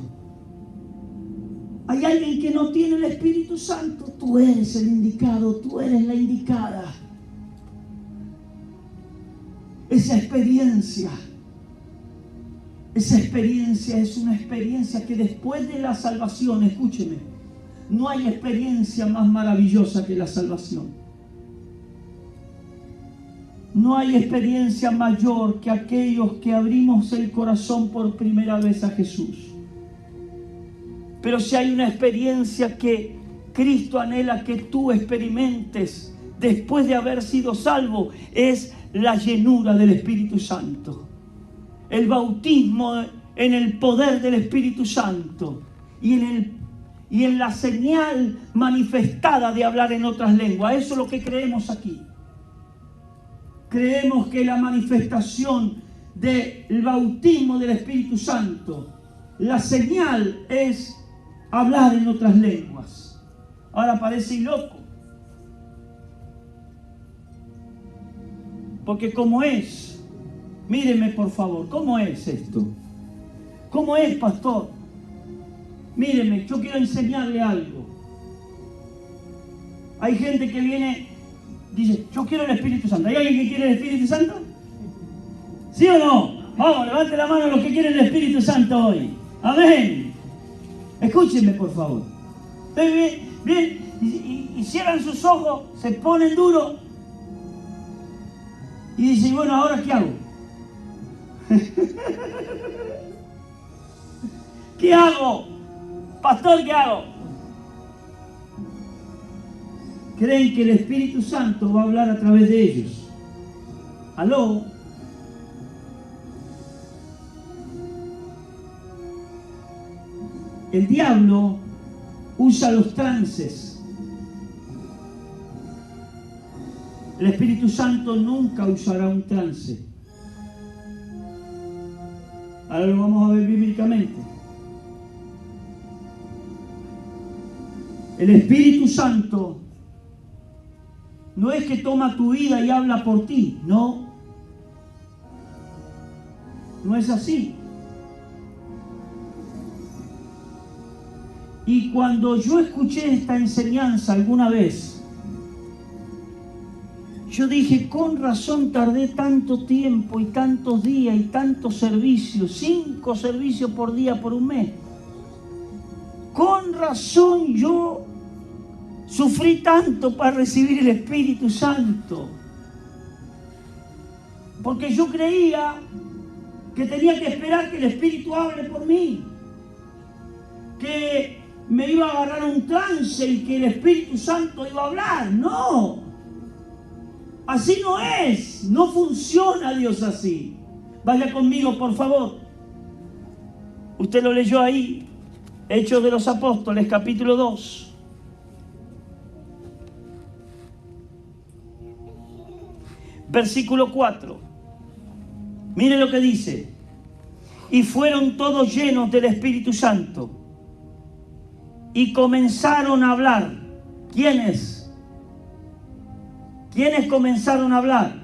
Hay alguien que no tiene el Espíritu Santo. Tú eres el indicado, tú eres la indicada. Esa experiencia es una experiencia que después de la salvación, escúcheme, no hay experiencia más maravillosa que la salvación. No hay experiencia mayor que aquellos que abrimos el corazón por primera vez a Jesús. Pero si hay una experiencia que Cristo anhela que tú experimentes después de haber sido salvo, es la llenura del Espíritu Santo. El bautismo en el poder del Espíritu Santo y en la señal manifestada de hablar en otras lenguas. Eso es lo que creemos aquí. Creemos que la manifestación del bautismo del Espíritu Santo, la señal es hablar en otras lenguas. Ahora parece loco. Porque ¿cómo es? Míreme por favor, ¿cómo es esto? ¿Cómo es, pastor? Míreme, yo quiero enseñarle algo. Hay gente que viene, dice, yo quiero el Espíritu Santo. ¿Hay alguien que quiere el Espíritu Santo? ¿Sí o no? Vamos, levante la mano los que quieren el Espíritu Santo hoy. Amén. Escúchenme, por favor. Bien, y cierran sus ojos, se ponen duros y dicen, bueno, ¿ahora qué hago? ¿Qué hago? Pastor, ¿qué hago? Creen que el Espíritu Santo va a hablar a través de ellos. ¿Aló? El diablo usa los trances. El Espíritu Santo nunca usará un trance. Ahora lo vamos a ver bíblicamente. El Espíritu Santo no es que toma tu vida y habla por ti, no. No es así. Y cuando yo escuché esta enseñanza alguna vez, yo dije, con razón tardé tanto tiempo y tantos días y tantos servicios, 5 servicios por día por un mes. Con razón yo sufrí tanto para recibir el Espíritu Santo. Porque yo creía que tenía que esperar que el Espíritu hable por mí. Que me iba a agarrar un trance y que el Espíritu Santo iba a hablar. No. Así no es. No funciona Dios así. Vaya conmigo, por favor. Usted lo leyó ahí. Hechos de los Apóstoles, capítulo 2. Versículo 4. Mire lo que dice. Y fueron todos llenos del Espíritu Santo. Y comenzaron a hablar. ¿Quiénes? ¿Quiénes comenzaron a hablar?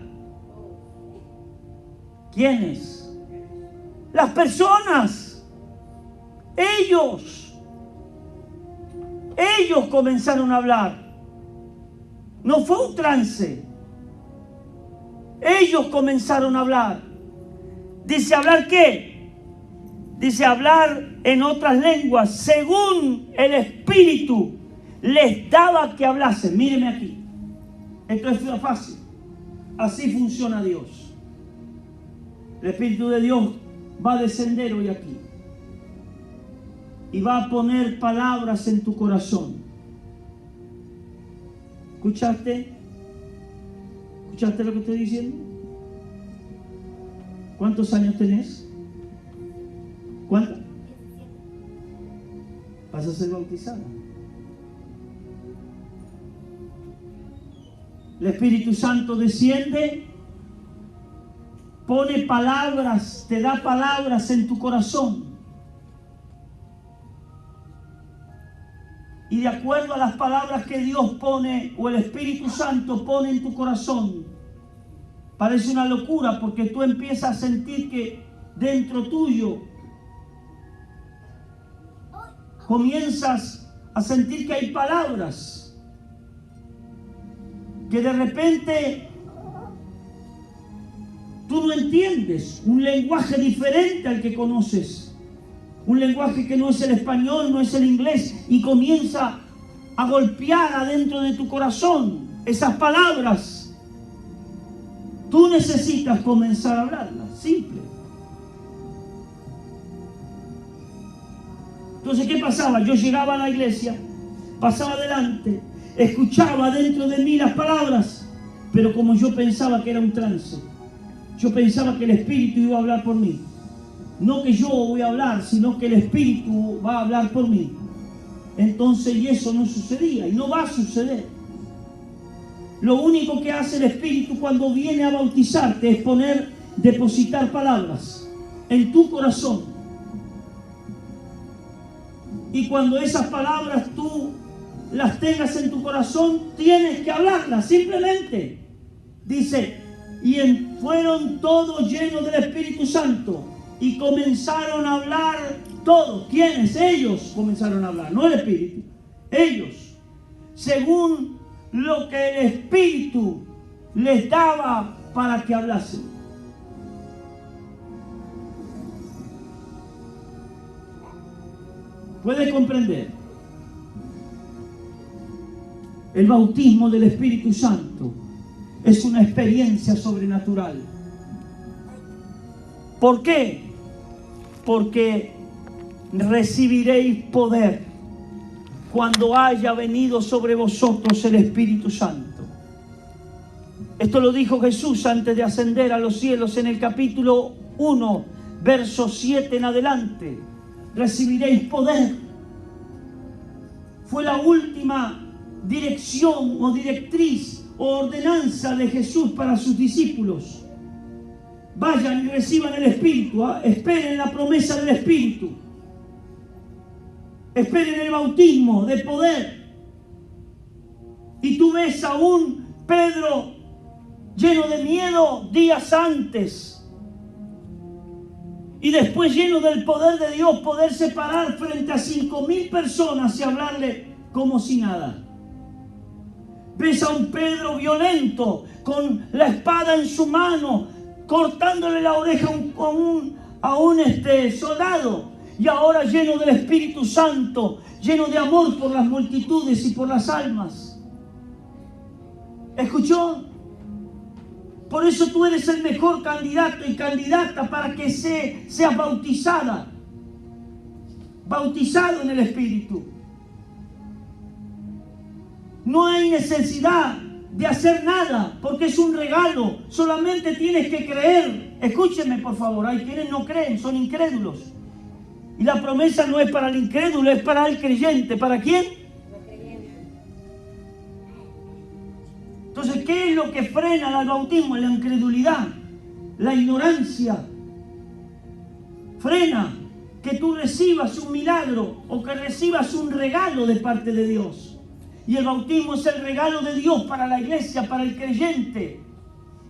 ¿Quiénes? Las personas. Ellos comenzaron a hablar. No fue un trance. Ellos comenzaron a hablar. Dice, ¿hablar qué? Dice, hablar en otras lenguas, según el Espíritu les daba que hablasen. Míreme aquí. Esto es fácil. Así funciona Dios. El Espíritu de Dios va a descender hoy aquí. Y va a poner palabras en tu corazón. ¿Escuchaste? ¿Escuchaste lo que estoy diciendo? ¿Cuántos años tenés? ¿Cuántos? Vas a ser bautizado. El Espíritu Santo desciende, pone palabras, te da palabras en tu corazón. Y de acuerdo a las palabras que Dios pone o el Espíritu Santo pone en tu corazón, parece una locura porque tú empiezas a sentir que dentro tuyo comienzas a sentir que hay palabras que de repente tú no entiendes, un lenguaje diferente al que conoces. Un lenguaje que no es el español, no es el inglés, y comienza a golpear adentro de tu corazón esas palabras. Tú necesitas comenzar a hablarlas, simple. Entonces, ¿qué pasaba? Yo llegaba a la iglesia, pasaba adelante, escuchaba dentro de mí las palabras, pero como yo pensaba que era un trance, yo pensaba que el Espíritu iba a hablar por mí. No que yo voy a hablar, sino que el Espíritu va a hablar por mí. Entonces, y eso no sucedía, y no va a suceder. Lo único que hace el Espíritu cuando viene a bautizarte es depositar palabras en tu corazón. Y cuando esas palabras tú las tengas en tu corazón, tienes que hablarlas, simplemente. Dice, fueron todos llenos del Espíritu Santo. Y comenzaron a hablar todos. ¿Quiénes? Ellos comenzaron a hablar, no el Espíritu. Ellos, según lo que el Espíritu les daba para que hablasen. ¿Puede comprender? El bautismo del Espíritu Santo es una experiencia sobrenatural. ¿Por qué? Porque recibiréis poder cuando haya venido sobre vosotros el Espíritu Santo. Esto lo dijo Jesús antes de ascender a los cielos en el capítulo 1, verso 7 en adelante. Recibiréis poder. Fue la última dirección o directriz o ordenanza de Jesús para sus discípulos. Vayan y reciban el Espíritu, esperen la promesa del Espíritu, esperen el bautismo de poder. Y tú ves a un Pedro lleno de miedo días antes, y después lleno del poder de Dios, poderse parar frente a 5.000 personas y hablarle como si nada. Ves a un Pedro violento, con la espada en su mano, cortándole la oreja a un soldado, y ahora lleno del Espíritu Santo, lleno de amor por las multitudes y por las almas. ¿Escuchó? Por eso tú eres el mejor candidato y candidata para que seas bautizado en el Espíritu. No hay necesidad de hacer nada, porque es un regalo. Solamente tienes que creer. Escúchenme, por favor. Hay quienes no creen, son incrédulos. Y la promesa no es para el incrédulo, es para el creyente. ¿Para quién? Entonces, ¿qué es lo que frena al bautismo? La incredulidad, la ignorancia. Frena que tú recibas un milagro o que recibas un regalo de parte de Dios. Y el bautismo es el regalo de Dios para la iglesia, para el creyente.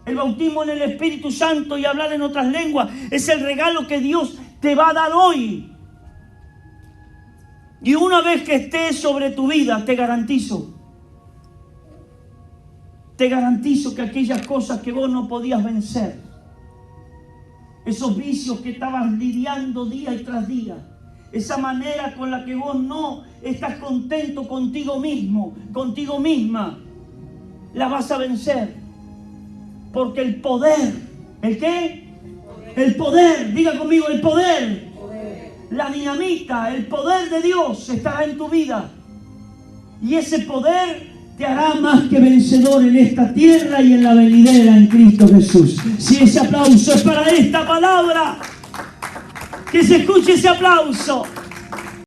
El bautismo en el Espíritu Santo y hablar en otras lenguas es el regalo que Dios te va a dar hoy. Y una vez que esté sobre tu vida, te garantizo que aquellas cosas que vos no podías vencer, esos vicios que estabas lidiando día tras día, esa manera con la que vos no estás contento contigo mismo, contigo misma, la vas a vencer. Porque el poder, ¿el qué? El poder, diga conmigo, el poder. La dinamita, el poder de Dios estará en tu vida. Y ese poder te hará más que vencedor en esta tierra y en la venidera en Cristo Jesús. Si ese aplauso es para esta palabra, que se escuche ese aplauso.